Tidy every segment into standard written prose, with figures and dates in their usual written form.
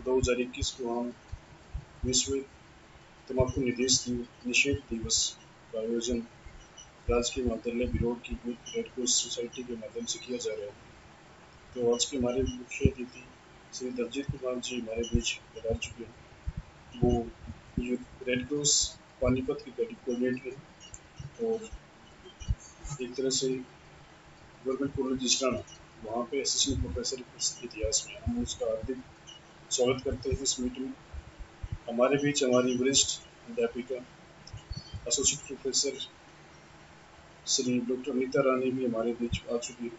2021 को हम विश्व तम्बाकू निषेध दिवस का आयोजन राजकीय महाविद्यालय बिरोड की रेड क्रॉस सोसाइटी के माध्यम से किया जा रहा है। तो आज के हमारे मुख्य अतिथि श्री दलजीत कुमार जी हमारे बीच पधार चुके हैं। वो रेड क्रॉस पानीपत के कोऑर्डिनेटर हैं और एक तरह से गवर्नमेंट कॉलेज इस्लाम वहाँ पे असिस्टेंट प्रोफेसर इतिहास में हम उसका हार्दिक स्वागत करते हैं। इस मीटिंग में हमारे बीच हमारी वरिष्ठ अध्यापिका associate professor Shri doctor Anita Rani भी हमारे बीच आ चुकी है।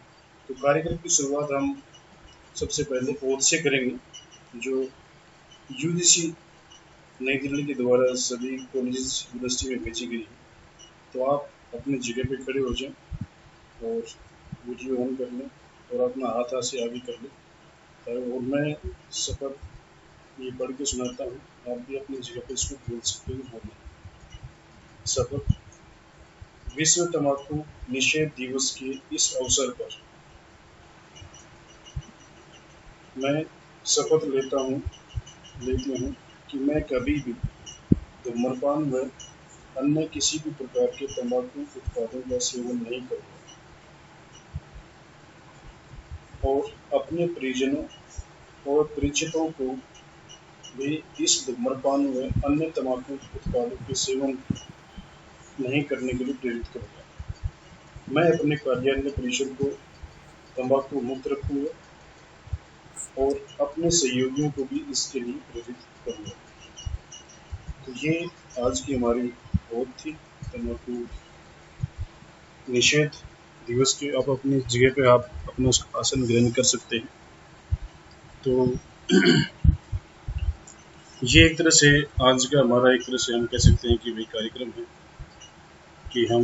तो कार्यक्रम की शुरुआत हम सबसे पहले ओथ से करेंगे, जो यूजीसी नई दिल्ली के द्वारा सभी कॉलेज यूनिवर्सिटी में भेजी गई है। तो आप अपनी जगह पे खड़े हो जाएं और वीडियो ऑन कर लें और अपना हाथ से आगे कर लें। और मैं शपथ ये पढ़ के सुनाता हूँ, आप भी अपनी जगह पे इसको बोल सकते हैं। बोलना शपथ। विश्व तम्बाकू निषेध दिवस के इस अवसर पर मैं शपथ लेती हूँ कि मैं कभी भी धूम्रपान व अन्य किसी भी प्रकार के तंबाकू उत्पादों का सेवन नहीं करूँगा और अपने परिजनों और परिचितों को भी इस धूम्रपान व अन्य तंबाकू उत्पादों के सेवन नहीं करने के लिए प्रेरित करूँगा। मैं अपने कार्यालय परिसर को तंबाकू मुक्त रखूँगा और अपने सहयोगियों को भी इसके लिए प्रेरित करूँगा। तो ये आज की हमारी ओथ थी तंबाकू निषेध दिवस के। आप अपनी जगह पे आप अपना आसन ग्रहण कर सकते हैं। तो ये एक तरह से आज का हमारा एक तरह से हम कह सकते हैं कि भाई कार्यक्रम है कि हम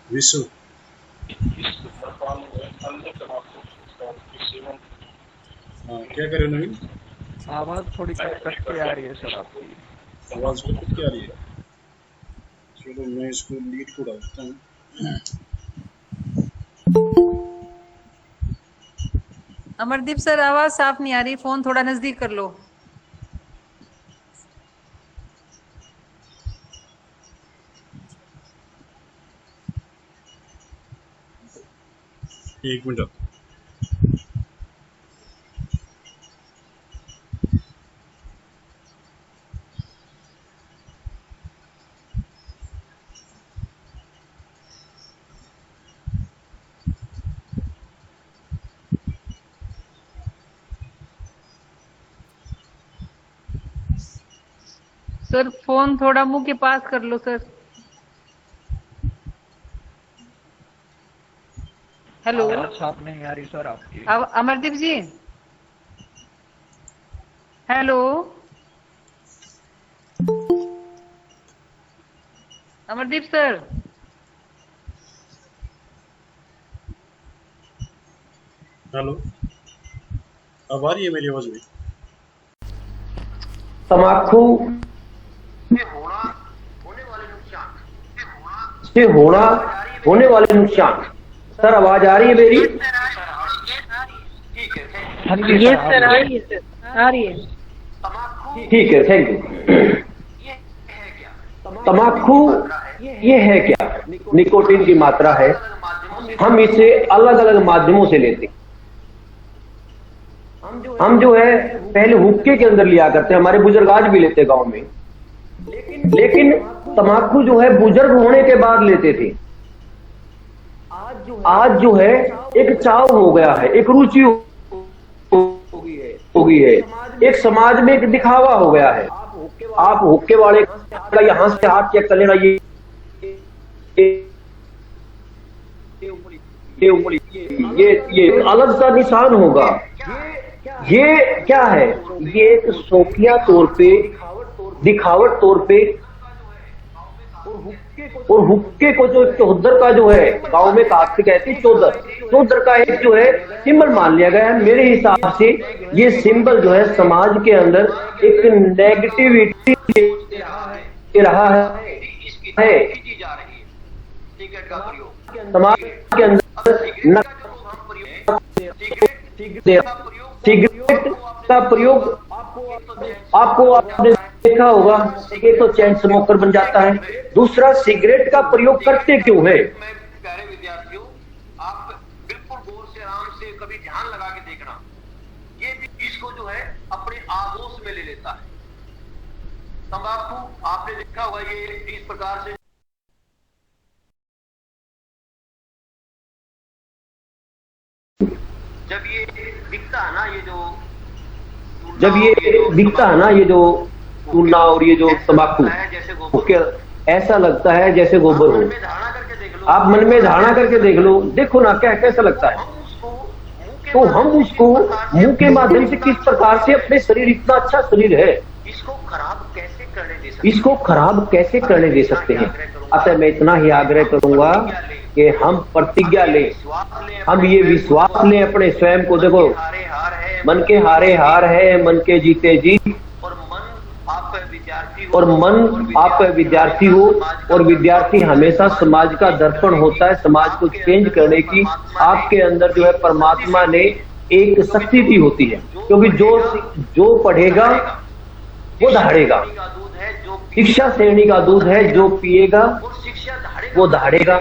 विश्व क्या करें नवीन? आवाज थोड़ी कट के आ रही है सर आपकी। आवाज कट के आ रही है। चलो मैं इसको लीड को डालता हूँ। अमरदीप सर आवाज साफ नहीं आ रही, फोन थोड़ा नजदीक कर लो। एक मिनट। सर फोन थोड़ा मुंह के पास कर लो सर। हेलो, साफ नहीं आ रही सर आपकी। अमरदीप जी, हेलो अमरदीप सर। हेलो, अब आ रही है मेरी आवाज भी? तम्बाकू से होने वाले नुकसान। सर आवाज आ रही है मेरी? यस सर, आ रही है सर, आ रही है। ठीक है, थैंक यू। तम्बाकू ये है क्या? निकोटीन की मात्रा है। हम इसे अलग अलग माध्यमों से लेते हैं। हम जो है पहले हुक्के के अंदर लिया करते हैं, हमारे बुजुर्ग आज भी लेते गांव में। लेकिन तम्बाकू जो है बुजुर्ग होने के बाद लेते थे। आज जो है एक चाव हो गया है, एक रुचि हो गई है, एक समाज में एक दिखावा हो गया है। आप हुक्के वाले का यहां से हाथ चेक कर लेना, ये अलग सा निशान होगा। ये क्या है? ये एक शौकिया तौर पे, दिखावट तौर पे, और हुक्के को जो चौधर का जो है गांव में काट कहते हैं, चौधर का एक जो है सिंबल मान लिया गया है। मेरे हिसाब से ये सिंबल जो है समाज के अंदर एक नेगेटिविटी रहा है। समाज के अंदर सिगरेट का प्रयोग आपने देखा होगा, एक तो चैन स्मोकर बन जाता है, दूसरा सिगरेट का प्रयोग करते क्यों है? प्यारे विद्यार्थियों, आप बिल्कुल गौर से आराम से कभी ध्यान लगा के देखना, ये भी इसको जो है अपने आगोश में ले लेता है। तंबाकू आपने देखा होगा ये इस प्रकार से जब ये दिखता है ना, ये जो चूना और ये जो तंबाकू, उसके ऐसा लगता है जैसे गोबर हो। आप मन में धारणा करके देख लो, देखो ना क्या कैसा लगता है। तो हम उसको मुंह के माध्यम से किस प्रकार से अपने शरीर, इतना अच्छा शरीर है, इसको खराब कैसे करने दे सकते हैं। अतः मैं इतना ही आग्रह करूंगा कि हम प्रतिज्ञा लें, हम ये विश्वास लें अपने स्वयं को। देखो, मन के हारे हार है, मन के जीते जीत, और मन आप विद्यार्थी हो, और विद्यार्थी हमेशा समाज का दर्पण होता है। समाज को चेंज करने की आपके अंदर जो है परमात्मा ने एक शक्ति दी होती है, क्योंकि जो पढ़ेगा वो दहाड़ेगा। शिक्षा श्रेणी का दूध है, जो पिएगा वो दहाड़ेगा।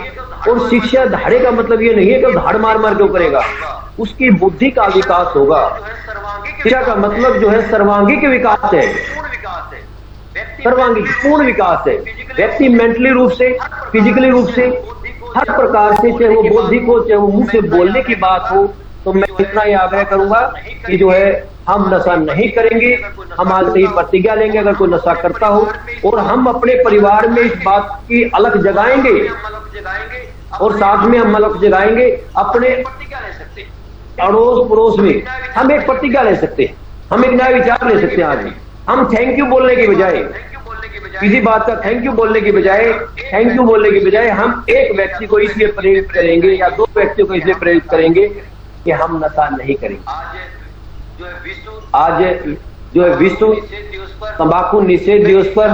और शिक्षा दहाड़े का मतलब ये नहीं है कि धाड़ मार मार क्यों करेगा, उसकी बुद्धि का विकास होगा। शिक्षा का मतलब जो है सर्वांगीण विकास है, सर्वांगीण पूर्ण विकास है। व्यक्ति मेंटली रूप से, फिजिकली रूप से, हर प्रकार से, चाहे वो बौद्धिक हो, चाहे वो मुंह से बोलने की बात हो। तो मैं इतना ही आग्रह करूंगा कि जो है हम नशा नहीं करेंगे। हम आज से ही प्रतिज्ञा लेंगे अगर कोई नशा करता हो, और हम अपने परिवार में इस बात की अलख जगाएंगे, और साथ में हम अलख जगाएंगे अपने अड़ोस पड़ोस में। हम एक प्रतिज्ञा ले सकते हैं, हम एक नया विचार ले सकते हैं। आज हम थैंक यू बोलने की बजाय, किसी बात का थैंक यू बोलने की बजाय, हम एक व्यक्ति को इसलिए प्रेरित करेंगे या दो व्यक्तियों को इसलिए प्रेरित करेंगे कि हम नशा नहीं करेंगे। आज जो है विश्व तंबाकू निषेध दिवस पर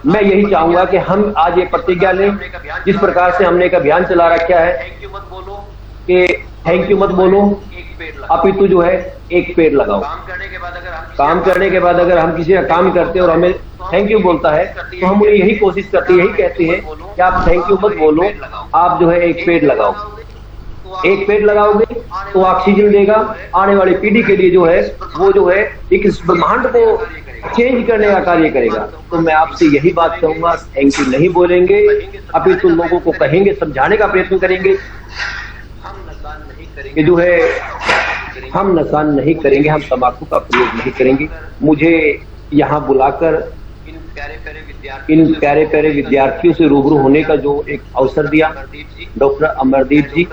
मैं यही चाहूंगा कि हम आज ये प्रतिज्ञा लें, जिस प्रकार से हमने एक अभियान चला रखा है कि थैंक यू मत बोलो, अपितु जो है एक पेड़ लगाओ। काम करने के बाद अगर हम किसी का काम करते हैं और हमें थैंक यू बोलता है, तो हम उन्हें यही कोशिश करते हैं, यही कहते हैं कि आप थैंक यू मत बोलो, आप जो है एक पेड़ लगाओ। एक पेड़ लगाओगे तो ऑक्सीजन देगा, आने वाली पीढ़ी के लिए जो है वो जो है एक इस ब्रह्मांड को चेंज करने का कार्य करेगा। तो मैं आपसे यही बात कहूंगा, थैंक यू नहीं बोलेंगे, अभी तो लोगों को कहेंगे, समझाने का प्रयत्न करेंगे कि जो है हम नशा नहीं करेंगे, हम तंबाकू का प्रयोग नहीं करेंगे। मुझे यहाँ बुलाकर इन प्यारे प्यारे विद्यार्थियों से रूबरू होने का जो एक अवसर दिया डॉक्टर अमरदीप जी,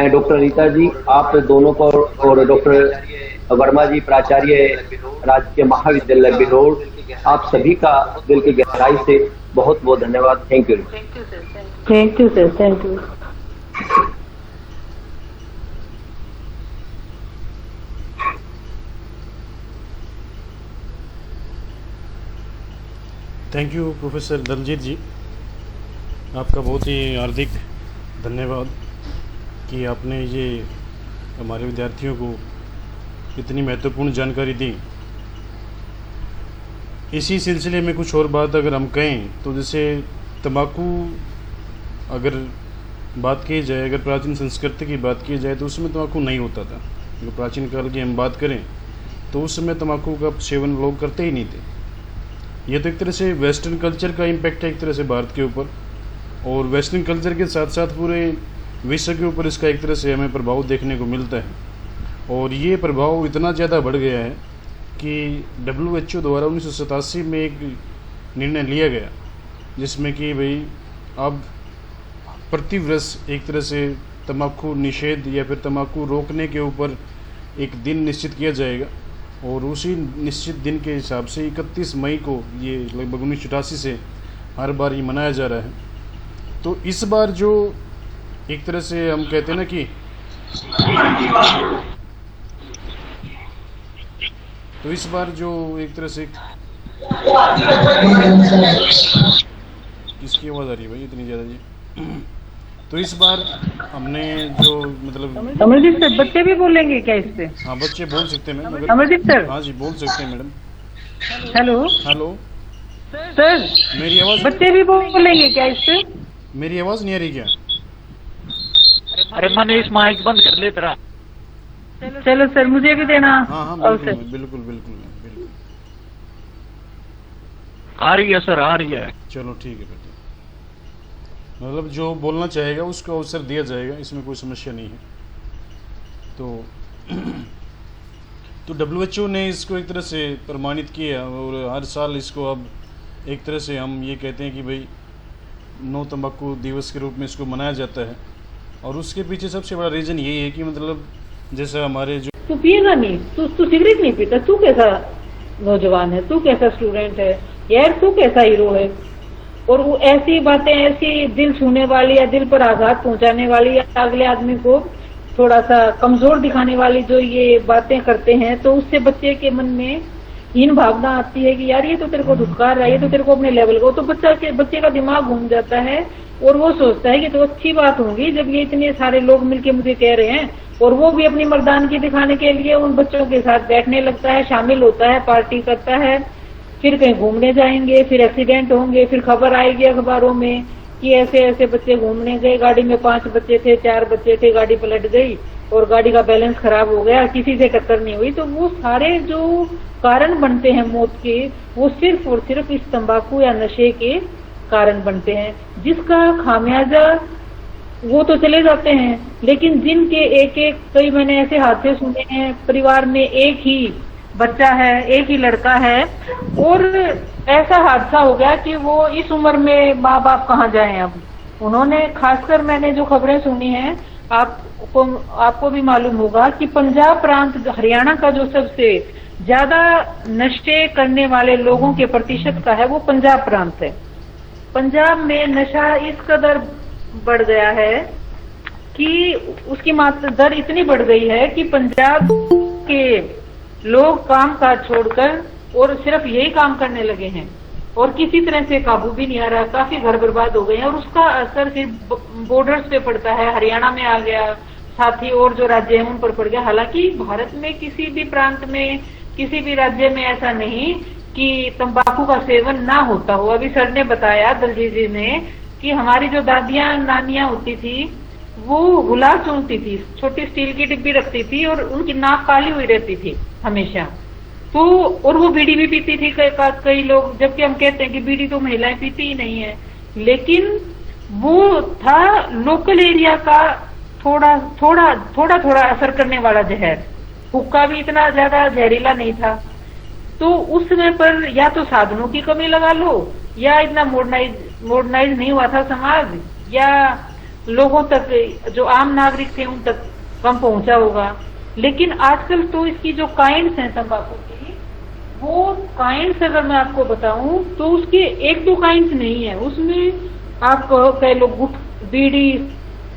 डॉक्टर रीता जी, आप दोनों को, और डॉक्टर वर्मा जी, प्राचार्य राजकीय महाविद्यालय बिरोड़, आप सभी का दिल की गहराई से बहुत बहुत धन्यवाद। Thank you. Thank you sir, thank you. Thank you professor Daljeet ji, आपका बहुत ही हार्दिक धन्यवाद कि आपने ये हमारे विद्यार्थियों को इतनी महत्वपूर्ण जानकारी दी। इसी सिलसिले में कुछ और बात अगर हम कहें तो जैसे तंबाकू अगर बात की जाए, अगर प्राचीन संस्कृति की बात की जाए तो उसमें तंबाकू नहीं होता था। अगर प्राचीन काल की हम बात करें तो उस समय तंबाकू का सेवन लोग करते ही नहीं थे। ये तो एक तरह से वेस्टर्न कल्चर का इम्पैक्ट है एक तरह से भारत के ऊपर, और वेस्टर्न कल्चर के साथ साथ पूरे विश्व के ऊपर इसका एक तरह से हमें प्रभाव देखने को मिलता है। और ये प्रभाव इतना ज़्यादा बढ़ गया है कि WHO द्वारा 1987 में एक निर्णय लिया गया जिसमें कि भाई अब प्रतिवर्ष एक तरह से तंबाकू निषेध या फिर तंबाकू रोकने के ऊपर एक दिन निश्चित किया जाएगा, और उसी निश्चित दिन के हिसाब से 31 मई को ये लगभग 1988 से हर बार ये मनाया जा रहा है। तो इस बार जो एक तरह से हम कहते हैं ना कि तो इस बार जो एक तरह से किसकी आवाज़ आ रही है भाई इतनी ज़्यादा जी? तो इस बार हमने जो मतलब अमरजीत सर, बच्चे भी बोलेंगे क्या इससे? हाँ, बच्चे बोल सकते हैं मैम, मगर अमरजीत सर, हाँ जी बोल सकते हैं मैडम। हेलो हेलो, सर, मेरी आवाज़ बच्चे भी बोलेंगे क्या इससे? मेरी आवाज़ नहीं आ रही क्या? अरे मनीष माइक बंद कर ले तेरा। चलो सर, मुझे भी देना हाँ हाँ अवसर। बिल्कुल बिल्कुल बिल्कुल बिल्कुल। आ रही है सर, आ रही है। चलो ठीक है बेटा, मतलब जो बोलना चाहेगा उसको अवसर दिया जाएगा, इसमें कोई समस्या नहीं है। तो WHO ने इसको एक तरह से प्रमाणित किया और हर साल इसको अब एक तरह से हम ये कहते हैं कि भाई नो तंबाकू दिवस के रूप में इसको मनाया जाता है। और उसके पीछे सबसे बड़ा रीज़न यही है कि मतलब जैसा हमारे जो तू पिएगा नहीं, तू सिगरेट नहीं पीता, तू कैसा नौजवान है, तू कैसा स्टूडेंट है यार, तू कैसा हीरो है। और वो ऐसी बातें, ऐसी दिल छूने वाली या दिल पर आघात पहुंचाने वाली या अगले आदमी को थोड़ा सा कमजोर दिखाने वाली जो ये बातें करते हैं, तो उससे बच्चे के मन में हीन भावना आती है कि यार ये तो तेरे को धुतकार रहा है, ये तो तेरे को अपने लेवल को, तो बच्चे का दिमाग घूम जाता है और वो सोचता है कि तो अच्छी बात होगी जब ये इतने सारे लोग मिलके मुझे कह रहे हैं। और वो भी अपनी मर्दानगी दिखाने के लिए उन बच्चों के साथ बैठने लगता है, शामिल होता है, पार्टी करता है, फिर कहीं घूमने जाएंगे, फिर एक्सीडेंट होंगे, फिर खबर आएगी अखबारों में कि ऐसे ऐसे बच्चे घूमने गए, गाड़ी में 5 बच्चे थे, 4 बच्चे थे, गाड़ी पलट गई और गाड़ी का बैलेंस खराब हो गया, किसी से टक्कर नहीं हुई। तो वो सारे जो कारण बनते हैं मौत के, वो सिर्फ और सिर्फ इस तंबाकू या नशे के कारण बनते हैं, जिसका खामियाजा वो तो चले जाते हैं, लेकिन जिनके एक एक, कई मैंने ऐसे हादसे सुने हैं, परिवार में एक ही बच्चा है, एक ही लड़का है, और ऐसा हादसा हो गया कि वो इस उम्र में माँ बाप कहाँ जाएं अब। उन्होंने, खासकर मैंने जो खबरें सुनी हैं, आपको भी मालूम होगा कि पंजाब प्रांत, हरियाणा का जो सबसे ज्यादा नशे करने वाले लोगों के प्रतिशत का है, वो पंजाब प्रांत है। पंजाब में नशा इस कदर बढ़ गया है कि उसकी मात्रा दर इतनी बढ़ गई है कि पंजाब के लोग काम काज छोड़कर और सिर्फ यही काम करने लगे हैं और किसी तरह से काबू भी नहीं आ रहा, काफी घर बर्बाद हो गए हैं। और उसका असर फिर बॉर्डर्स पे पड़ता है, हरियाणा में आ गया, साथ ही और जो राज्य हैं उन पर पड़ गया। हालांकि भारत में किसी भी प्रांत में, किसी भी राज्य में ऐसा नहीं कि तंबाकू का सेवन ना होता हो। अभी सर ने बताया, दलजीत जी ने, कि हमारी जो दादियां नानियां होती थी वो गुलाब चूमती थी, छोटी स्टील की डिब्बी रखती थी और उनकी नाक काली हुई रहती थी हमेशा। तो और वो बीड़ी भी पीती थी कई लोग, जबकि हम कहते हैं कि बीड़ी तो महिलाएं पीती ही नहीं है, लेकिन वो था लोकल एरिया का थोड़ा असर करने वाला जहर। हुक्का भी इतना ज्यादा जहरीला नहीं था। तो उस समय पर या तो साधनों की कमी लगा लो, या इतना मॉडर्नाइज नहीं हुआ था समाज, या लोगों तक, जो आम नागरिक थे उन तक कम पहुंचा होगा। लेकिन आजकल तो इसकी जो काइंड्स हैं तंबाकू की, वो काइंड्स अगर मैं आपको बताऊं तो उसके 1-2 काइंड्स नहीं है। उसमें आप कह लो बीड़ी,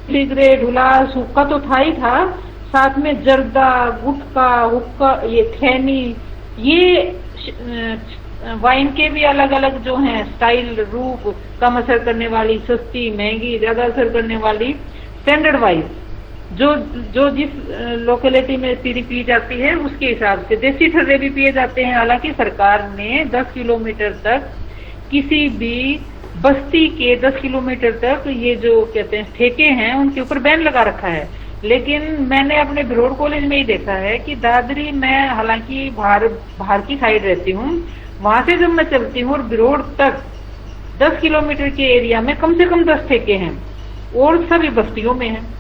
सिगरेट, हुलास, हुक्का तो था ही था, साथ में जर्दा, गुटखा, हुक्का, ये खैनी, ये वाइन के भी अलग अलग जो हैं स्टाइल, रूप, कम असर करने वाली, सस्ती, महंगी, ज्यादा असर करने वाली, स्टैंडर्ड वाइज जो जिस लोकेलिटी में सीरी पी जाती है उसके हिसाब से। देसी ठर्रे भी पिए जाते हैं। हालांकि सरकार ने 10 किलोमीटर तक किसी भी बस्ती के 10 किलोमीटर तक ये जो कहते हैं ठेके हैं उनके ऊपर बैन लगा रखा है। लेकिन मैंने अपने बिरोड कॉलेज में ही देखा है कि दादरी, मैं हालांकि बाहर की साइड रहती हूँ, वहां से जब मैं चलती हूँ और बिरोड तक 10 किलोमीटर के एरिया में कम से कम 10 ठेके हैं और सभी बस्तियों में हैं।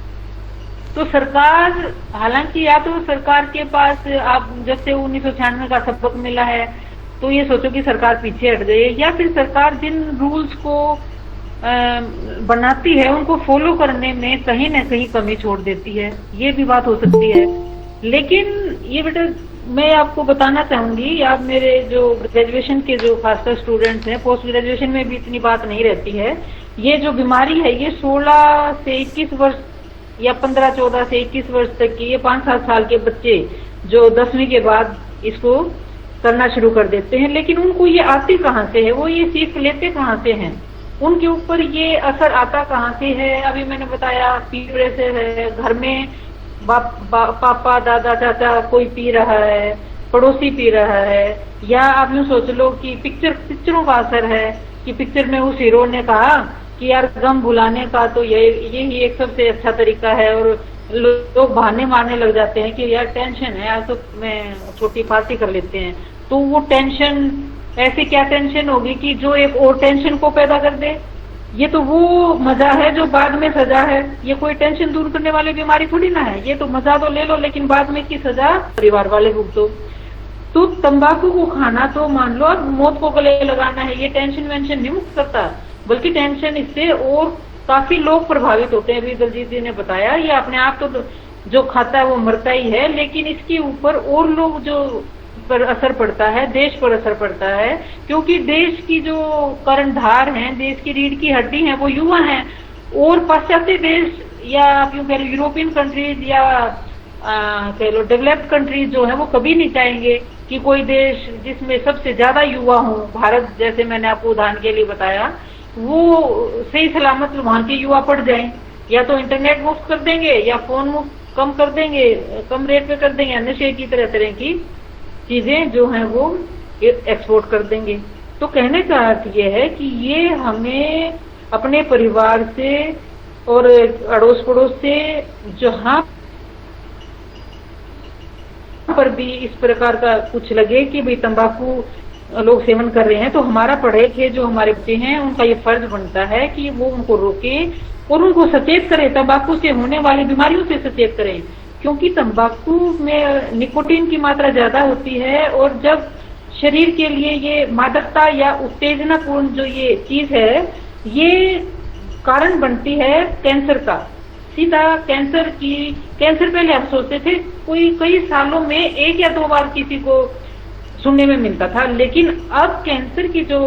तो सरकार, हालांकि या तो सरकार के पास, आप जब से 1996 का सबक मिला है तो ये सोचो कि सरकार पीछे हट गई है, या फिर सरकार जिन रूल्स को बनाती है उनको फॉलो करने में कहीं ना कहीं कमी छोड़ देती है, ये भी बात हो सकती है। लेकिन ये बेटा मैं आपको बताना चाहूंगी, आप मेरे जो ग्रेजुएशन के जो खासकर स्टूडेंट्स हैं, पोस्ट ग्रेजुएशन में भी इतनी बात नहीं रहती है। ये जो बीमारी है ये 16 से 21 वर्ष या 15-14 से 21 वर्ष तक की, ये 5-7 साल के बच्चे जो 10वीं के बाद इसको करना शुरू कर देते हैं। लेकिन उनको ये आती कहाँ से है, वो ये सीख लेते कहाँ से हैं? उनके ऊपर ये असर आता कहाँ से है? अभी मैंने बताया पीने से है, घर में पापा दादा चाचा कोई पी रहा है, पड़ोसी पी रहा है, या आप यूँ सोच लो कि पिक्चरों का असर है कि पिक्चर में उस हीरो ने कहा कि यार गम भुलाने का तो यही एक सबसे अच्छा तरीका है, और लोग बहाने मारने लग जाते हैं कि यार टेंशन है, आज तो मैं छोटी पार्टी कर लेते हैं। तो वो टेंशन, ऐसे क्या टेंशन होगी कि जो एक और टेंशन को पैदा कर दे। ये तो वो मजा है जो बाद में सजा है। ये कोई टेंशन दूर करने वाली बीमारी थोड़ी ना है। ये तो मजा तो ले लो, लेकिन बाद में की सजा परिवार वाले भुगतो। तो तंबाकू को खाना तो मान लो अब मौत को गले लगाना है, ये टेंशन वेंशन नहीं मुक्त करता, बल्कि टेंशन इससे और काफी लोग प्रभावित होते हैं। अभी दलजीत जी ने बताया, ये अपने आप तो जो खाता है वो मरता ही है, लेकिन इसके ऊपर और लोग जो पर असर पड़ता है, देश पर असर पड़ता है, क्योंकि देश की जो कर्णधार हैं, देश की रीढ़ की हड्डी हैं, वो युवा हैं। और पाश्चात्य देश या आप यूं कह लो यूरोपियन कंट्रीज या कह लो डेवलप्ड कंट्रीज जो है वो कभी नहीं चाहेंगे कि कोई देश जिसमें सबसे ज्यादा युवा हो, भारत जैसे मैंने आपको उदाहरण के लिए बताया, वो सही सलामत वहां के युवा पड़ जाएं। या तो इंटरनेट मुफ्त कर देंगे, या फोन मुफ्त कम कर देंगे, कम रेट पे कर देंगे, नशे की तरह की चीजें जो हैं वो एक्सपोर्ट कर देंगे। तो कहने का अर्थ ये है कि ये हमें अपने परिवार से और अड़ोस पड़ोस से जहां पर भी इस प्रकार का कुछ लगे कि भाई तंबाकू लोग सेवन कर रहे हैं, तो हमारा पढ़े लिखे जो हमारे बच्चे हैं उनका ये फर्ज बनता है कि वो उनको रोके और उनको सचेत करें, तंबाकू से होने वाली बीमारियों से सचेत करें। क्योंकि तंबाकू में निकोटीन की मात्रा ज्यादा होती है, और जब शरीर के लिए ये मादकता या उत्तेजनापूर्ण जो ये चीज है, ये कारण बनती है कैंसर का। सीधा कैंसर पहले हम सोचते थे कोई कई सालों में 1 या 2 बार किसी को सुनने में मिलता था, लेकिन अब कैंसर की जो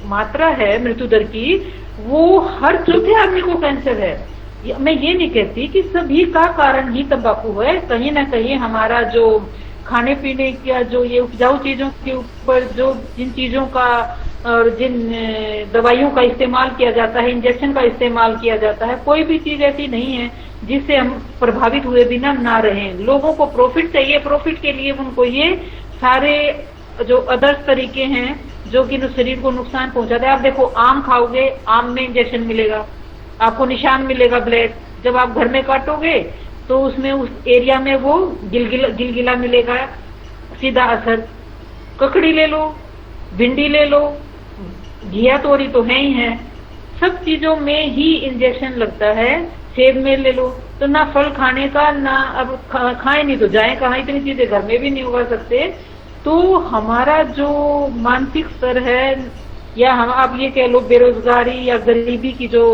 मात्रा है मृत्यु दर की, वो हर चौथे आदमी को कैंसर है। मैं ये नहीं कहती कि सभी का कारण ही तंबाकू है, कहीं ना कहीं हमारा जो खाने पीने का जो ये उपजाऊ चीजों के ऊपर जो जिन चीजों का और जिन दवाइयों का इस्तेमाल किया जाता है, इंजेक्शन का इस्तेमाल किया जाता है, कोई भी चीज ऐसी नहीं है जिससे हम प्रभावित हुए बिना ना रहें। लोगों को प्रॉफिट चाहिए, प्रॉफिट के लिए उनको ये सारे जो अदर्स तरीके हैं जो कि शरीर को नुकसान पहुंचाते हैं। आप देखो, आम खाओगे, आम में इंजेक्शन मिलेगा, आपको निशान मिलेगा ब्लैक। जब आप घर में काटोगे तो उसमें उस एरिया में वो गिलगिला मिलेगा, सीधा असर। ककड़ी ले लो, भिंडी ले लो, घिया तोरी तो है ही है, सब चीजों में ही इंजेक्शन लगता है। सेब में ले लो, तो ना फल खाने का, ना अब खाए नहीं तो जाए कहाँ, इतनी चीजें घर में भी नहीं उगा सकते। तो हमारा जो मानसिक स्तर है, या हम आप ये कह लो बेरोजगारी या गरीबी की जो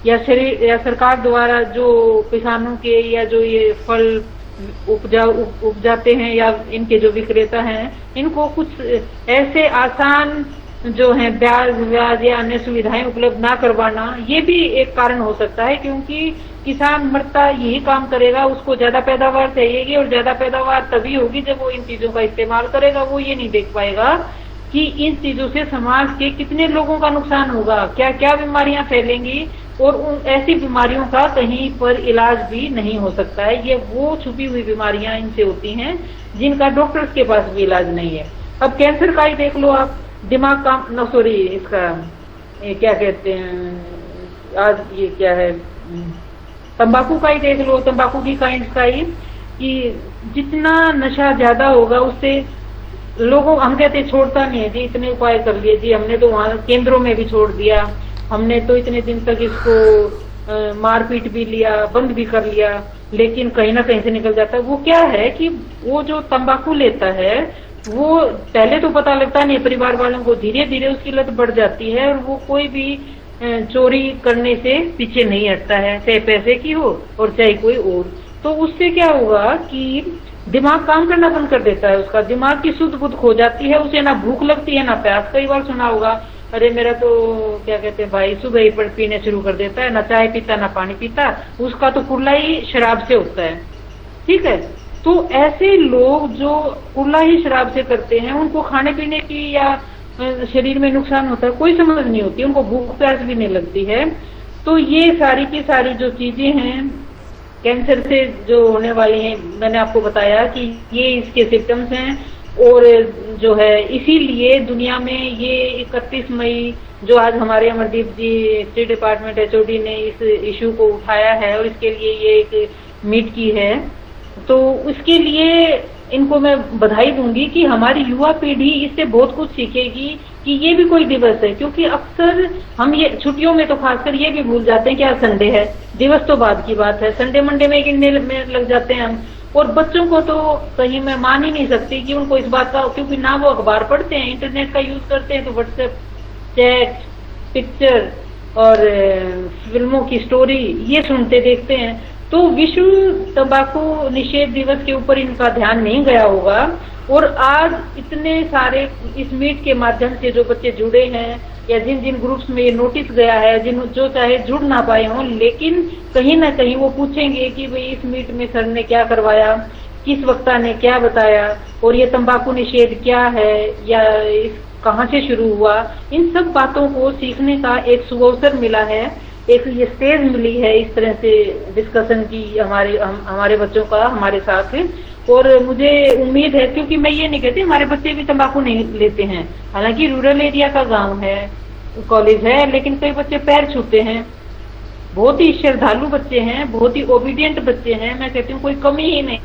या शरीर या सरकार द्वारा जो किसानों के या जो ये फल उपजाते हैं या इनके जो विक्रेता हैं, इनको कुछ ऐसे आसान जो है ब्याज या अन्य सुविधाएं उपलब्ध ना करवाना, ये भी एक कारण हो सकता है। क्योंकि किसान मरता यही काम करेगा, उसको ज्यादा पैदावार चाहिएगी, और ज्यादा पैदावार तभी होगी जब वो इन चीजों का इस्तेमाल करेगा। वो ये नहीं देख पाएगा कि इन चीजों से समाज के कितने लोगों का नुकसान होगा, क्या क्या बीमारियां फैलेंगी, और उन ऐसी बीमारियों का कहीं पर इलाज भी नहीं हो सकता है। ये वो छुपी हुई बीमारियां इनसे होती हैं जिनका डॉक्टर्स के पास भी इलाज नहीं है। अब कैंसर का ही देख लो आप, दिमाग का इसका ये क्या कहते हैं आज, ये क्या है, तंबाकू का ही देख लो, तंबाकू की काइंड्स का ही, कि जितना नशा ज्यादा होगा उससे लोगों, हम कहते छोड़ता नहीं है जी, इतने उपाय कर लिए जी, हमने तो वहां केंद्रों में भी छोड़ दिया, हमने तो इतने दिन तक इसको मारपीट भी लिया, बंद भी कर लिया, लेकिन कहीं ना कहीं से निकल जाता है। वो क्या है कि वो जो तंबाकू लेता है वो पहले तो पता लगता नहीं परिवार वालों को, धीरे धीरे उसकी लत बढ़ जाती है, और वो कोई भी चोरी करने से पीछे नहीं हटता है, चाहे पैसे की हो और चाहे कोई और। तो उससे क्या होगा कि दिमाग काम करना बंद कर देता है, उसका दिमाग की शुद्ध बुद्ध खो जाती है, उसे ना भूख लगती है ना प्यास। कई बार सुना होगा, अरे मेरा तो क्या कहते हैं भाई सुबह ही पर पीने शुरू कर देता है, ना चाय पीता ना पानी पीता, उसका तो कुल्ला ही शराब से होता है। ठीक है, तो ऐसे लोग जो कुल्ला ही शराब से करते हैं, उनको खाने पीने की या शरीर में नुकसान होता है, कोई समझ नहीं होती, उनको भूख प्यास भी नहीं लगती है। तो ये सारी की सारी जो चीजें हैं कैंसर से जो होने वाली हैं, मैंने आपको बताया कि ये इसके सिम्टम्स हैं। और जो है इसीलिए दुनिया में ये 31 मई जो आज हमारे अमरदीप जी स्टेट डिपार्टमेंट HOD ने इस इशू को उठाया है और इसके लिए ये एक मीट की है, तो उसके लिए इनको मैं बधाई दूंगी कि हमारी युवा पीढ़ी इससे बहुत कुछ सीखेगी कि ये भी कोई दिवस है। क्योंकि अक्सर हम ये छुट्टियों में तो खासकर ये भी भूल जाते हैं कि आज संडे है, दिवस तो बाद की बात है, संडे मंडे में गिनने में लग जाते हैं हम। और बच्चों को तो कहीं मैं मान ही नहीं सकती कि उनको इस बात का, क्योंकि ना वो अखबार पढ़ते हैं, इंटरनेट का यूज करते हैं, तो व्हाट्सएप चैट, पिक्चर और फिल्मों की स्टोरी ये सुनते देखते हैं। तो विश्व तंबाकू निषेध दिवस के ऊपर इनका ध्यान नहीं गया होगा। और आज इतने सारे इस मीट के माध्यम से जो बच्चे जुड़े हैं या जिन जिन ग्रुप्स में ये नोटिस गया है, जो चाहे जुड़ ना पाए हों, लेकिन कहीं ना कहीं वो पूछेंगे कि भाई इस मीट में सर ने क्या करवाया, किस वक्ता ने क्या बताया, और ये तंबाकू निषेध क्या है या कहाँ से शुरू हुआ। इन सब बातों को सीखने का एक सुअवसर मिला है, एक ये स्टेज मिली है इस तरह से डिस्कशन की हमारे बच्चों का हमारे साथ। और मुझे उम्मीद है, क्योंकि मैं ये नहीं कहती हमारे बच्चे भी तंबाकू नहीं लेते हैं, हालांकि रूरल एरिया का गांव है, कॉलेज है, लेकिन कई बच्चे पैर छूते हैं, बहुत ही श्रद्धालु बच्चे हैं, बहुत ही ओबीडियंट बच्चे हैं, मैं कहती हूँ कोई कमी ही नहीं।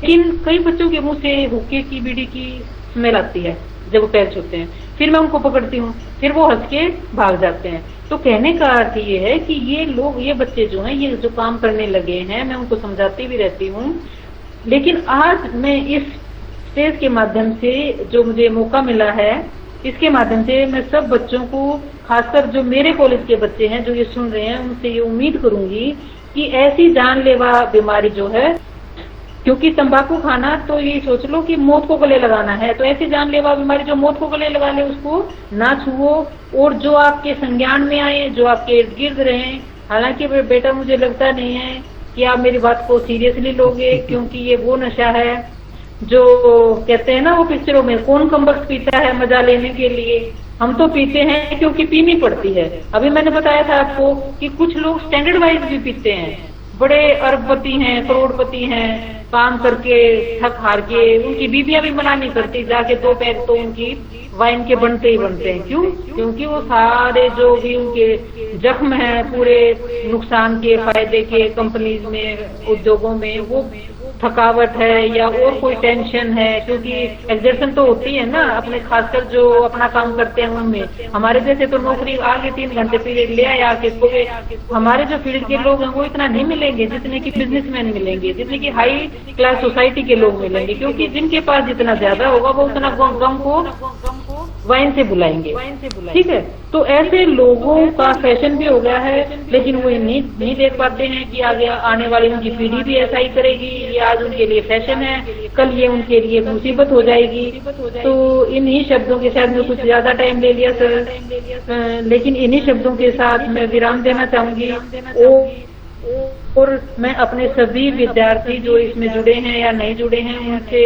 लेकिन कई बच्चों के मुंह से हुक्के की, बीड़ी की स्मेल आती है जब वो पैर छूते हैं, फिर मैं उनको पकड़ती हूँ, फिर वो हंस के भाग जाते हैं। तो कहने का अर्थ ये है कि ये लोग, ये बच्चे जो हैं, ये जो काम करने लगे हैं, मैं उनको समझाती भी रहती हूँ। लेकिन आज मैं इस स्टेज के माध्यम से जो मुझे मौका मिला है, इसके माध्यम से मैं सब बच्चों को, खासकर जो मेरे कॉलेज के बच्चे हैं जो ये सुन रहे हैं, उनसे ये उम्मीद करूंगी कि ऐसी जानलेवा बीमारी जो है, क्योंकि तंबाकू खाना तो ये सोच लो कि मौत को गले लगाना है, तो ऐसी जानलेवा बीमारी जो मौत को गले लगा ले उसको ना छुओ। और जो आपके संज्ञान में आए, जो आपके इर्द गिर्द रहे, हालांकि बेटा मुझे लगता नहीं है कि आप मेरी बात को सीरियसली लोगे, क्योंकि ये वो नशा है जो कहते हैं ना वो पिक्चरों में, कौन कमबख्त पीता है मजा लेने के लिए, हम तो पीते हैं क्योंकि पीनी पड़ती है। अभी मैंने बताया था आपको कि कुछ लोग स्टैंडर्ड वाइज भी पीते हैं, बड़े अरबपति हैं, करोड़पति हैं, काम करके थक हार के, उनकी बीबियां भी मना नहीं करती, जाके 2 पैक तो उनकी वाइन के बनते ही बनते हैं। क्यों? क्योंकि वो सारे जो भी उनके जख्म हैं पूरे नुकसान के, फायदे के, कंपनीज में, उद्योगों में, वो थकावट है या और कोई टेंशन है, क्योंकि एग्जर्शन तो होती है ना अपने, खासकर जो अपना काम करते हैं उनमें। हमारे जैसे तो नौकरी आगे 3 घंटे पीरियड ले आए आके, हमारे जो फील्ड के लोग हैं वो इतना नहीं मिलेंगे जितने की बिजनेसमैन मिलेंगे, जितने की हाई क्लास सोसाइटी के लोग मिलेंगे, क्योंकि जिनके पास जितना ज्यादा होगा वो उतना गम को वाइन से बुलाएंगे। ठीक है, तो ऐसे लोगों का फैशन भी हो गया है, लेकिन वो नहीं देख पाते हैं कि आगे आने वाली उनकी पीढ़ी भी ऐसा ही करेगी। ये आज उनके लिए फैशन है, कल ये उनके लिए मुसीबत हो जाएगी। तो इन्हीं शब्दों के साथ में, कुछ ज्यादा टाइम ले लिया सर, लेकिन इन्हीं शब्दों के साथ मैं विराम देना चाहूंगी। और मैं अपने सभी विद्यार्थी जो इसमें जुड़े हैं या नहीं जुड़े हैं, उनसे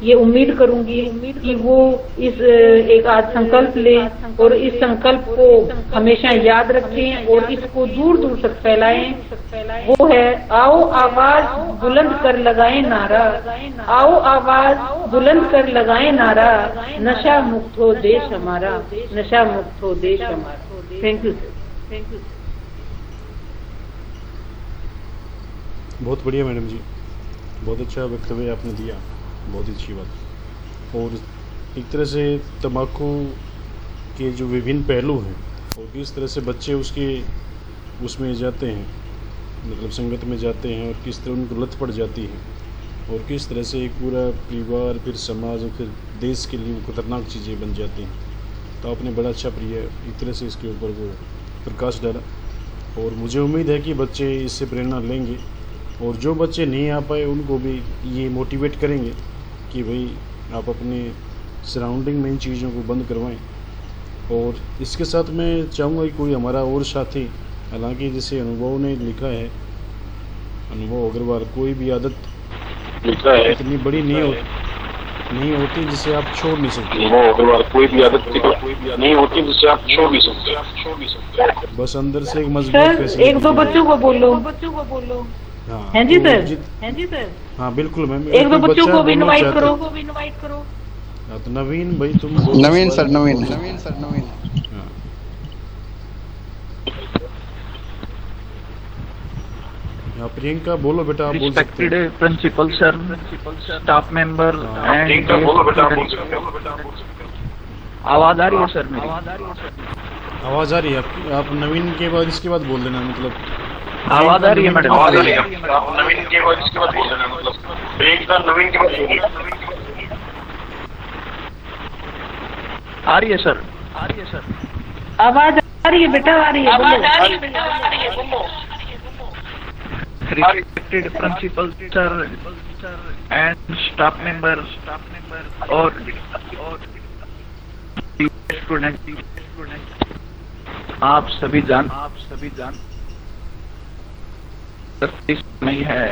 ये उम्मीद करूंगी कि वो इस एक आज संकल्प लें और इस संकल्प को हमेशा याद रखें और इसको दूर दूर तक फैलाएं। वो है, आओ आवाज बुलंद कर लगाएं नारा, आओ आवाज बुलंद कर लगाएं नारा, नशा मुक्त हो देश हमारा, नशा मुक्त हो देश हमारा। Thank you sir, thank you. बहुत बढ़िया मैडम जी, बहुत अच्छा वक्तव्य आपने दिया, बहुत ही अच्छी बात। और एक तरह से तंबाकू के जो विभिन्न पहलू हैं और किस तरह से बच्चे उसमें जाते हैं, मतलब संगत में जाते हैं, और किस तरह उनको लत पड़ जाती है और किस तरह से एक पूरा परिवार, फिर समाज और फिर देश के लिए खतरनाक चीज़ें बन जाती हैं। तो आपने बड़ा अच्छा एक तरह से इसके ऊपर वो प्रकाश डाला, और मुझे उम्मीद है कि बच्चे इससे प्रेरणा लेंगे, और जो बच्चे नहीं आ पाए उनको भी ये मोटिवेट करेंगे कि भाई आप अपने सराउंडिंग में इन चीज़ों को बंद करवाएं। और इसके साथ मैं चाहूँगा कि कोई हमारा और साथी, हालांकि जैसे अनुभव ने लिखा है, अनुभव अग्रवाल, कोई भी आदत लिखा है इतनी बड़ी नहीं होती, नहीं होती जिसे आप छोड़ नहीं सकते। वो अगर बार कोई भी आदत नहीं होती जिससे आप छोड़ नहीं सकते। बस अंदर से एक मजबूत सर फैसला एक दो कीजिए। बच्चों को बोलो। हाँ, हैं जी तो सर, जित- हैं जी सर। हाँ बिल्कुल मैम। एक दो कोई बच्चों बच्चा को भी बोलना इनवाइट चाहता करो। है। हाँ, तो नवीन भाई तुम बोलो नवीन इस सर, बारे में। नवीन। हाँ। हाँ, प्रियंका बोलो बेटा, आप बोल सकते Respected हैं। principal sir, staff member and ठीक है, बोलो बेटा, आप बोल students. सकते हो। आवाज आ रही है सर मेरी? आवाज आ रही है आपकी? आप नवीन के बाद इसके बाद बोल देना, मतलब आवाज आ रही है मैडम? आवाज आ रही है। आप नवीन के बाद इसके बाद बोल देना, मतलब प्रियंका नवीन के बाद बोलिए। आ रही है सर? आवाज आ रही है बेटा, आ रही है, बोलो। Respected principal sir and staff member और स्टूडेंट, आप सभी जान नहीं है